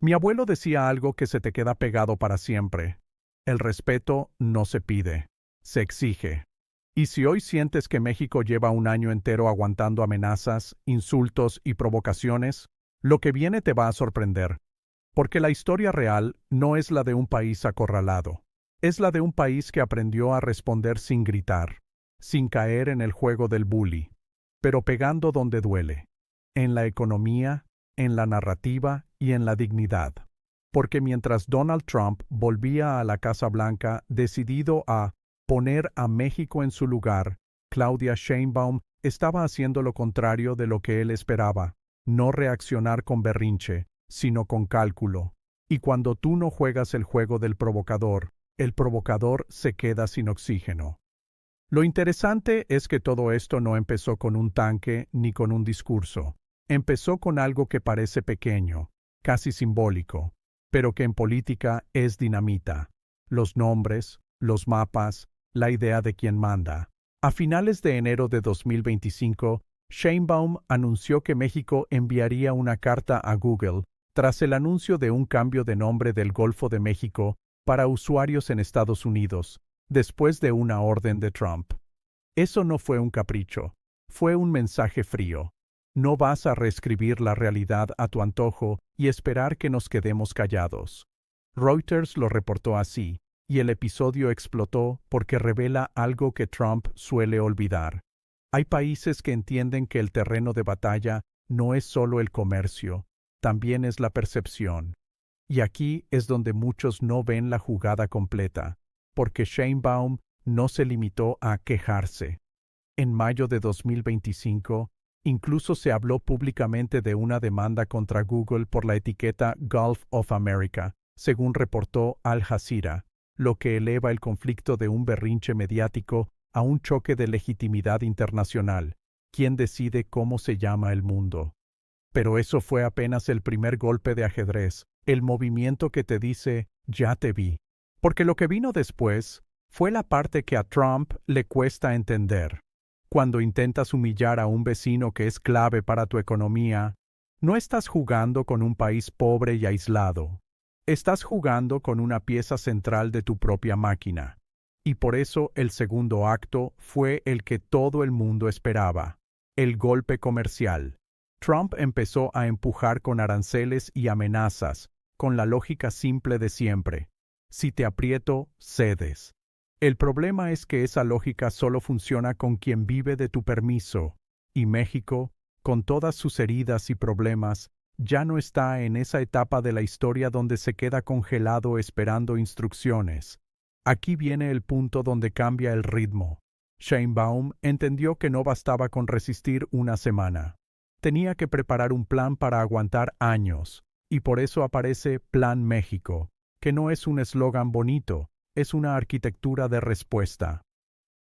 Mi abuelo decía algo que se te queda pegado para siempre. El respeto no se pide, se exige. Y si hoy sientes que México lleva un año entero aguantando amenazas, insultos y provocaciones, lo que viene te va a sorprender. Porque la historia real no es la de un país acorralado. Es la de un país que aprendió a responder sin gritar, sin caer en el juego del bully, pero pegando donde duele, en la economía, en la narrativa y en la dignidad. Porque mientras Donald Trump volvía a la Casa Blanca decidido a poner a México en su lugar, Claudia Sheinbaum estaba haciendo lo contrario de lo que él esperaba, no reaccionar con berrinche, sino con cálculo. Y cuando tú no juegas el juego del provocador, el provocador se queda sin oxígeno. Lo interesante es que todo esto no empezó con un tanque ni con un discurso. Empezó con algo que parece pequeño, casi simbólico, pero que en política es dinamita. Los nombres, los mapas, la idea de quién manda. A finales de enero de 2025, Sheinbaum anunció que México enviaría una carta a Google tras el anuncio de un cambio de nombre del Golfo de México para usuarios en Estados Unidos, después de una orden de Trump. Eso no fue un capricho, fue un mensaje frío. No vas a reescribir la realidad a tu antojo y esperar que nos quedemos callados. Reuters lo reportó así, y el episodio explotó porque revela algo que Trump suele olvidar. Hay países que entienden que el terreno de batalla no es solo el comercio, también es la percepción. Y aquí es donde muchos no ven la jugada completa, porque Sheinbaum no se limitó a quejarse. En mayo de 2025, incluso se habló públicamente de una demanda contra Google por la etiqueta Gulf of America, según reportó Al Jazeera, lo que eleva el conflicto de un berrinche mediático a un choque de legitimidad internacional. ¿Quién decide cómo se llama el mundo? Pero eso fue apenas el primer golpe de ajedrez, el movimiento que te dice, ya te vi. Porque lo que vino después fue la parte que a Trump le cuesta entender. Cuando intentas humillar a un vecino que es clave para tu economía, no estás jugando con un país pobre y aislado. Estás jugando con una pieza central de tu propia máquina. Y por eso el segundo acto fue el que todo el mundo esperaba, el golpe comercial. Trump empezó a empujar con aranceles y amenazas, con la lógica simple de siempre. Si te aprieto, cedes. El problema es que esa lógica solo funciona con quien vive de tu permiso, y México, con todas sus heridas y problemas, ya no está en esa etapa de la historia donde se queda congelado esperando instrucciones. Aquí viene el punto donde cambia el ritmo. Sheinbaum entendió que no bastaba con resistir una semana. Tenía que preparar un plan para aguantar años, y por eso aparece Plan México, que no es un eslogan bonito, es una arquitectura de respuesta.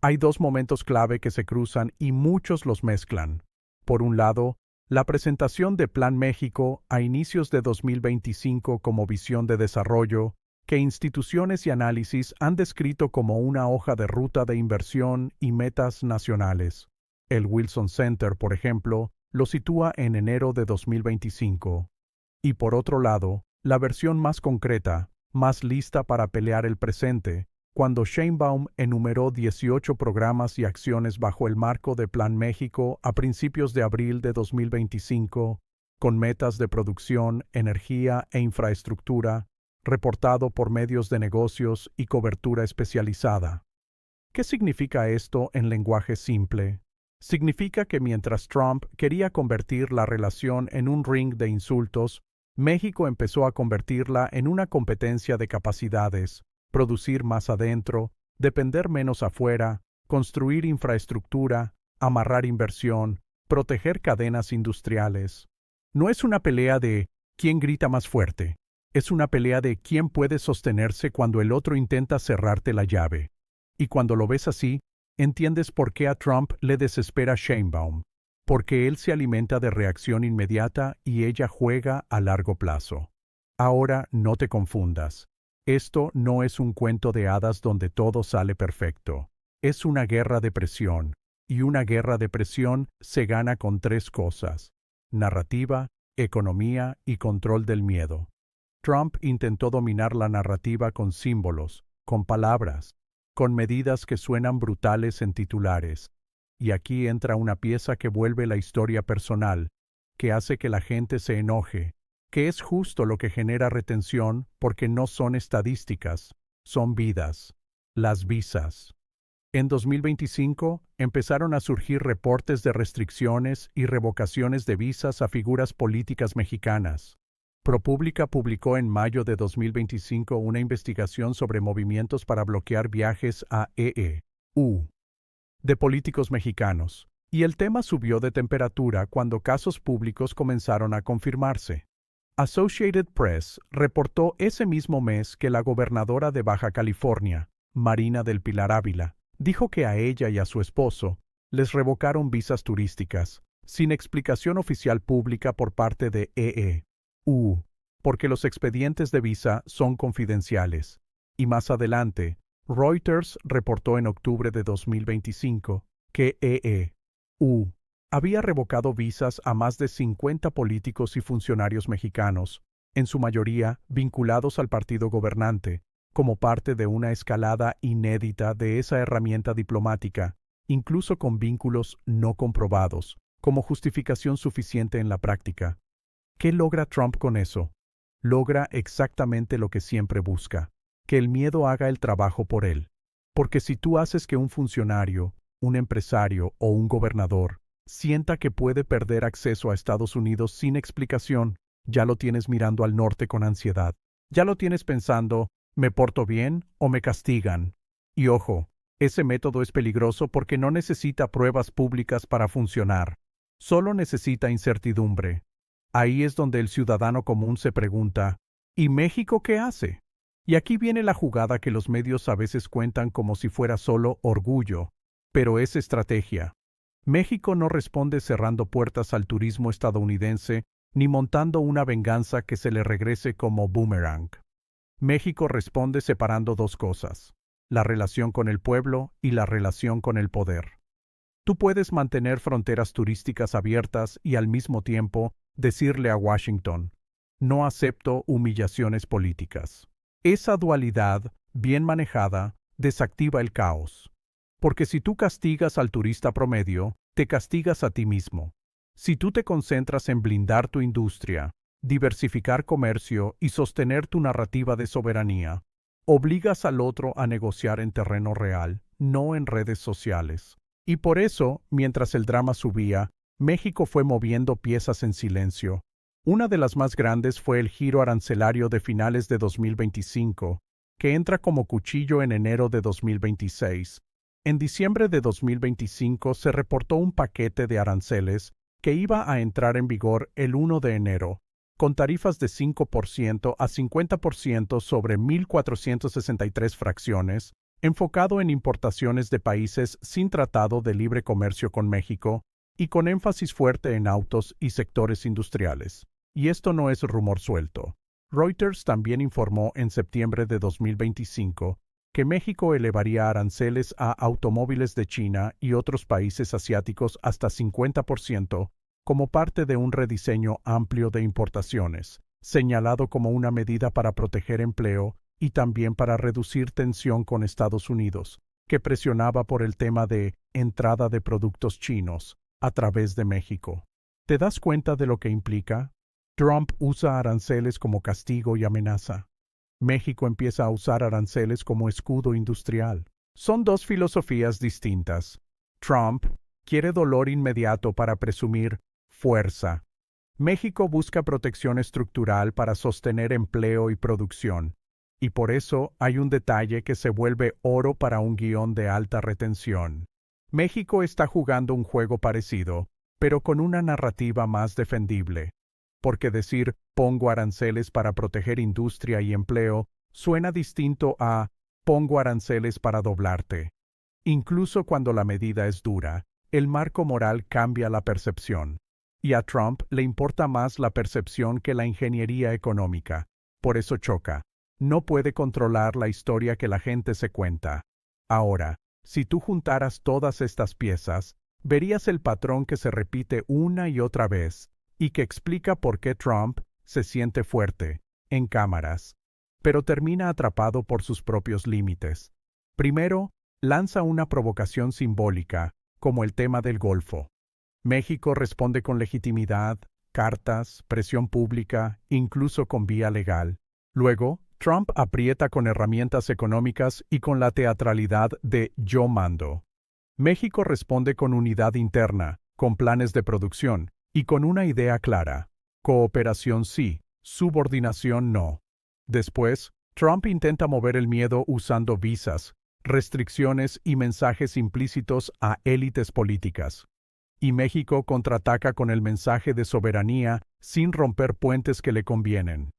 Hay dos momentos clave que se cruzan y muchos los mezclan. Por un lado, la presentación de Plan México a inicios de 2025 como visión de desarrollo, que instituciones y análisis han descrito como una hoja de ruta de inversión y metas nacionales. El Wilson Center, por ejemplo, lo sitúa en enero de 2025. Y por otro lado, la versión más concreta, más lista para pelear el presente, cuando Sheinbaum enumeró 18 programas y acciones bajo el marco de Plan México a principios de abril de 2025, con metas de producción, energía e infraestructura, reportado por medios de negocios y cobertura especializada. ¿Qué significa esto en lenguaje simple? Significa que mientras Trump quería convertir la relación en un ring de insultos, México empezó a convertirla en una competencia de capacidades, producir más adentro, depender menos afuera, construir infraestructura, amarrar inversión, proteger cadenas industriales. No es una pelea de quién grita más fuerte, es una pelea de quién puede sostenerse cuando el otro intenta cerrarte la llave. Y cuando lo ves así, entiendes por qué a Trump le desespera Sheinbaum, porque él se alimenta de reacción inmediata y ella juega a largo plazo. Ahora no te confundas. Esto no es un cuento de hadas donde todo sale perfecto. Es una guerra de presión, y una guerra de presión se gana con tres cosas: narrativa, economía y control del miedo. Trump intentó dominar la narrativa con símbolos, con palabras, con medidas que suenan brutales en titulares. Y aquí entra una pieza que vuelve la historia personal, que hace que la gente se enoje, que es justo lo que genera retención porque no son estadísticas, son vidas, las visas. En 2025 empezaron a surgir reportes de restricciones y revocaciones de visas a figuras políticas mexicanas. ProPublica publicó en mayo de 2025 una investigación sobre movimientos para bloquear viajes a EU de políticos mexicanos, y el tema subió de temperatura cuando casos públicos comenzaron a confirmarse. Associated Press reportó ese mismo mes que la gobernadora de Baja California, Marina del Pilar Ávila, dijo que a ella y a su esposo les revocaron visas turísticas, sin explicación oficial pública por parte de EU, porque los expedientes de visa son confidenciales. Y más adelante, Reuters reportó en octubre de 2025 que EU había revocado visas a más de 50 políticos y funcionarios mexicanos, en su mayoría vinculados al partido gobernante, como parte de una escalada inédita de esa herramienta diplomática, incluso con vínculos no comprobados, como justificación suficiente en la práctica. ¿Qué logra Trump con eso? Logra exactamente lo que siempre busca, que el miedo haga el trabajo por él. Porque si tú haces que un funcionario, un empresario o un gobernador sienta que puede perder acceso a Estados Unidos sin explicación, ya lo tienes mirando al norte con ansiedad. Ya lo tienes pensando, ¿me porto bien o me castigan? Y ojo, ese método es peligroso porque no necesita pruebas públicas para funcionar. Solo necesita incertidumbre. Ahí es donde el ciudadano común se pregunta, ¿y México qué hace? Y aquí viene la jugada que los medios a veces cuentan como si fuera solo orgullo, pero es estrategia. México no responde cerrando puertas al turismo estadounidense ni montando una venganza que se le regrese como boomerang. México responde separando dos cosas, la relación con el pueblo y la relación con el poder. Tú puedes mantener fronteras turísticas abiertas y al mismo tiempo decirle a Washington, no acepto humillaciones políticas. Esa dualidad, bien manejada, desactiva el caos. Porque si tú castigas al turista promedio, te castigas a ti mismo. Si tú te concentras en blindar tu industria, diversificar comercio y sostener tu narrativa de soberanía, obligas al otro a negociar en terreno real, no en redes sociales. Y por eso, mientras el drama subía, México fue moviendo piezas en silencio. Una de las más grandes fue el giro arancelario de finales de 2025, que entra como cuchillo en enero de 2026. En diciembre de 2025 se reportó un paquete de aranceles que iba a entrar en vigor el 1 de enero, con tarifas de 5% a 50% sobre 1.463 fracciones, enfocado en importaciones de países sin tratado de libre comercio con México y con énfasis fuerte en autos y sectores industriales. Y esto no es rumor suelto. Reuters también informó en septiembre de 2025 que México elevaría aranceles a automóviles de China y otros países asiáticos hasta 50% como parte de un rediseño amplio de importaciones, señalado como una medida para proteger empleo y también para reducir tensión con Estados Unidos, que presionaba por el tema de entrada de productos chinos a través de México. ¿Te das cuenta de lo que implica? Trump usa aranceles como castigo y amenaza. México empieza a usar aranceles como escudo industrial. Son dos filosofías distintas. Trump quiere dolor inmediato para presumir fuerza. México busca protección estructural para sostener empleo y producción. Y por eso hay un detalle que se vuelve oro para un guión de alta retención. México está jugando un juego parecido, pero con una narrativa más defendible. Porque decir pongo aranceles para proteger industria y empleo suena distinto a pongo aranceles para doblarte. Incluso cuando la medida es dura, el marco moral cambia la percepción. Y a Trump le importa más la percepción que la ingeniería económica. Por eso choca. No puede controlar la historia que la gente se cuenta. Ahora, si tú juntaras todas estas piezas, verías el patrón que se repite una y otra vez, y que explica por qué Trump se siente fuerte, en cámaras, pero termina atrapado por sus propios límites. Primero, lanza una provocación simbólica, como el tema del Golfo. México responde con legitimidad, cartas, presión pública, incluso con vía legal. Luego, Trump aprieta con herramientas económicas y con la teatralidad de yo mando. México responde con unidad interna, con planes de producción y con una idea clara. Cooperación sí, subordinación no. Después, Trump intenta mover el miedo usando visas, restricciones y mensajes implícitos a élites políticas. Y México contraataca con el mensaje de soberanía sin romper puentes que le convienen.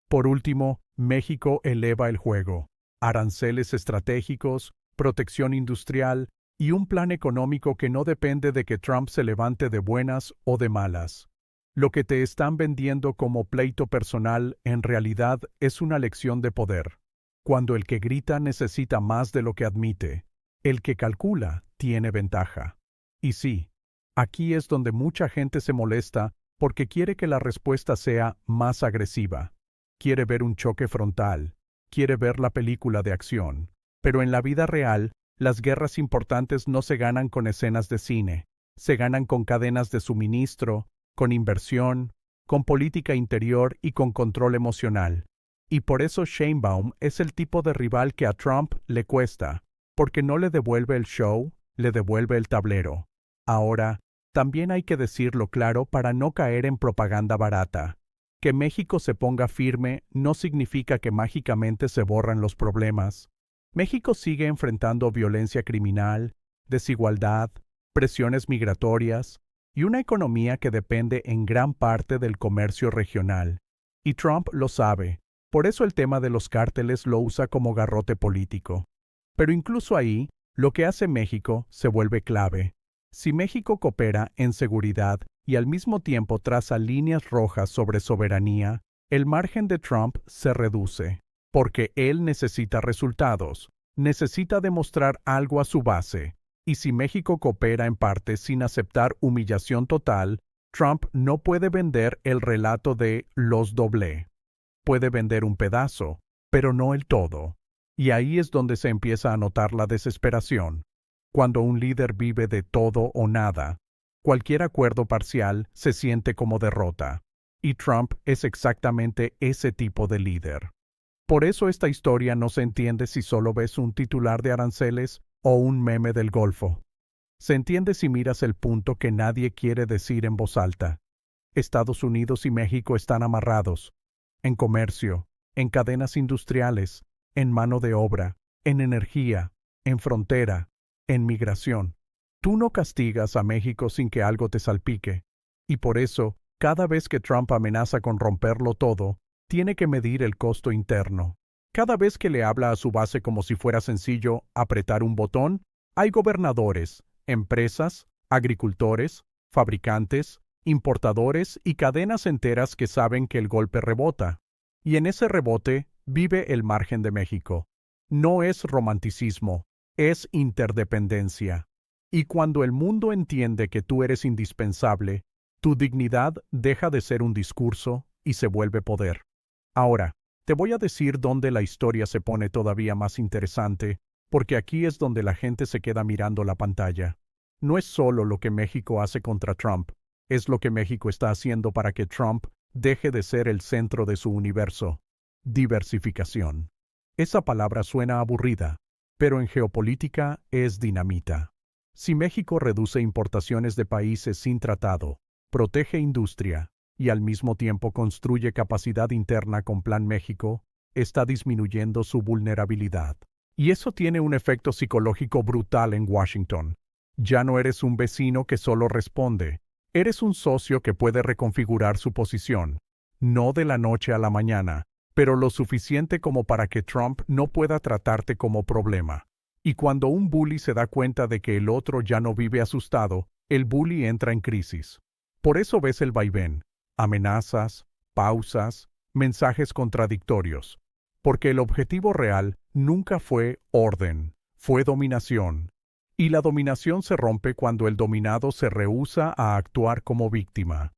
Por último, México eleva el juego. Aranceles estratégicos, protección industrial y un plan económico que no depende de que Trump se levante de buenas o de malas. Lo que te están vendiendo como pleito personal en realidad es una lección de poder. Cuando el que grita necesita más de lo que admite, el que calcula tiene ventaja. Y sí, aquí es donde mucha gente se molesta porque quiere que la respuesta sea más agresiva. Quiere ver un choque frontal, quiere ver la película de acción. Pero en la vida real, las guerras importantes no se ganan con escenas de cine, se ganan con cadenas de suministro, con inversión, con política interior y con control emocional. Y por eso Sheinbaum es el tipo de rival que a Trump le cuesta, porque no le devuelve el show, le devuelve el tablero. Ahora, también hay que decirlo claro para no caer en propaganda barata. Que México se ponga firme no significa que mágicamente se borran los problemas. México sigue enfrentando violencia criminal, desigualdad, presiones migratorias y una economía que depende en gran parte del comercio regional. Y Trump lo sabe, por eso el tema de los cárteles lo usa como garrote político. Pero incluso ahí, lo que hace México se vuelve clave. Si México coopera en seguridad y al mismo tiempo traza líneas rojas sobre soberanía, el margen de Trump se reduce, porque él necesita resultados, necesita demostrar algo a su base, y si México coopera en parte sin aceptar humillación total, Trump no puede vender el relato de los doblé. Puede vender un pedazo, pero no el todo. Y ahí es donde se empieza a notar la desesperación. Cuando un líder vive de todo o nada, cualquier acuerdo parcial se siente como derrota. Y Trump es exactamente ese tipo de líder. Por eso esta historia no se entiende si solo ves un titular de aranceles o un meme del Golfo. Se entiende si miras el punto que nadie quiere decir en voz alta. Estados Unidos y México están amarrados. En comercio, en cadenas industriales, en mano de obra, en energía, en frontera, en migración. Tú no castigas a México sin que algo te salpique. Y por eso, cada vez que Trump amenaza con romperlo todo, tiene que medir el costo interno. Cada vez que le habla a su base como si fuera sencillo apretar un botón, hay gobernadores, empresas, agricultores, fabricantes, importadores y cadenas enteras que saben que el golpe rebota. Y en ese rebote vive el margen de México. No es romanticismo, es interdependencia. Y cuando el mundo entiende que tú eres indispensable, tu dignidad deja de ser un discurso y se vuelve poder. Ahora, te voy a decir dónde la historia se pone todavía más interesante, porque aquí es donde la gente se queda mirando la pantalla. No es solo lo que México hace contra Trump, es lo que México está haciendo para que Trump deje de ser el centro de su universo. Diversificación. Esa palabra suena aburrida, pero en geopolítica es dinamita. Si México reduce importaciones de países sin tratado, protege industria y al mismo tiempo construye capacidad interna con Plan México, está disminuyendo su vulnerabilidad. Y eso tiene un efecto psicológico brutal en Washington. Ya no eres un vecino que solo responde, eres un socio que puede reconfigurar su posición, no de la noche a la mañana, pero lo suficiente como para que Trump no pueda tratarte como problema. Y cuando un bully se da cuenta de que el otro ya no vive asustado, el bully entra en crisis. Por eso ves el vaivén, amenazas, pausas, mensajes contradictorios. Porque el objetivo real nunca fue orden, fue dominación. Y la dominación se rompe cuando el dominado se rehúsa a actuar como víctima.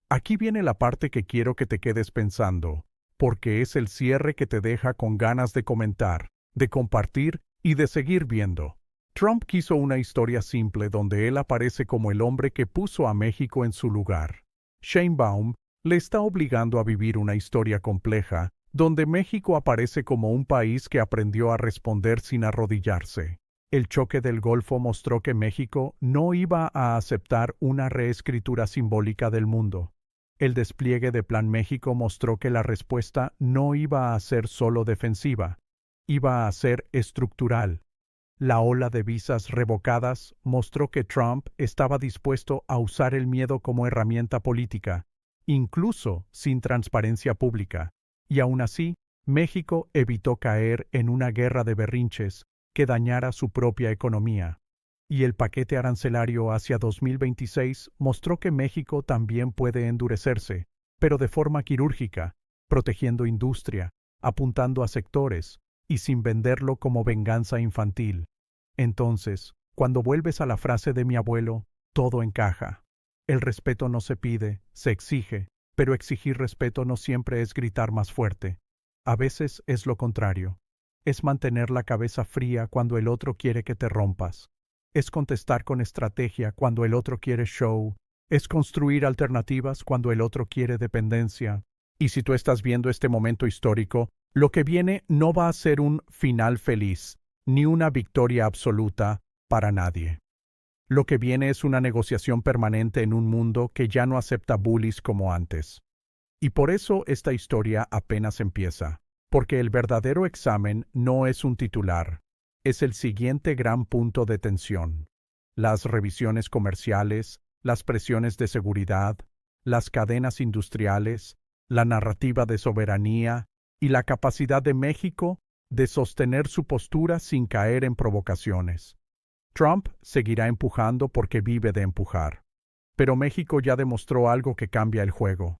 Aquí viene la parte que quiero que te quedes pensando. porque es el cierre que te deja con ganas de comentar, de compartir y de seguir viendo. Trump quiso una historia simple donde él aparece como el hombre que puso a México en su lugar. Sheinbaum le está obligando a vivir una historia compleja, donde México aparece como un país que aprendió a responder sin arrodillarse. El choque del Golfo mostró que México no iba a aceptar una reescritura simbólica del mundo. El despliegue de Plan México mostró que la respuesta no iba a ser solo defensiva, iba a ser estructural. La ola de visas revocadas mostró que Trump estaba dispuesto a usar el miedo como herramienta política, incluso sin transparencia pública. Y aún así, México evitó caer en una guerra de berrinches que dañara su propia economía. Y el paquete arancelario hacia 2026 mostró que México también puede endurecerse, pero de forma quirúrgica, protegiendo industria, apuntando a sectores, y sin venderlo como venganza infantil. Entonces, cuando vuelves a la frase de mi abuelo, todo encaja. El respeto no se pide, se exige, pero exigir respeto no siempre es gritar más fuerte. A veces es lo contrario. Es mantener la cabeza fría cuando el otro quiere que te rompas. Es contestar con estrategia cuando el otro quiere show. Es construir alternativas cuando el otro quiere dependencia. Y si tú estás viendo este momento histórico, lo que viene no va a ser un final feliz, ni una victoria absoluta para nadie. Lo que viene es una negociación permanente en un mundo que ya no acepta bullies como antes. Y por eso esta historia apenas empieza, porque el verdadero examen no es un titular, es el siguiente gran punto de tensión. Las revisiones comerciales, las presiones de seguridad, las cadenas industriales, la narrativa de soberanía y la capacidad de México de sostener su postura sin caer en provocaciones. Trump seguirá empujando porque vive de empujar. Pero México ya demostró algo que cambia el juego.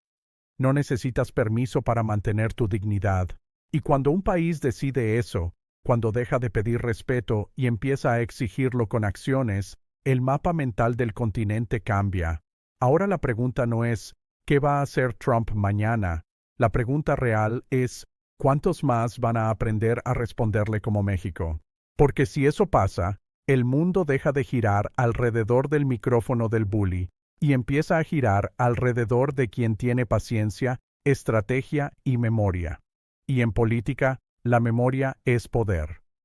No necesitas permiso para mantener tu dignidad. Y cuando un país decide eso, cuando deja de pedir respeto y empieza a exigirlo con acciones, el mapa mental del continente cambia. Ahora la pregunta no es, ¿qué va a hacer Trump mañana? La pregunta real es, ¿cuántos más van a aprender a responderle como México? Porque si eso pasa, el mundo deja de girar alrededor del micrófono del bully y empieza a girar alrededor de quien tiene paciencia, estrategia y memoria. Y en política, la memoria es poder.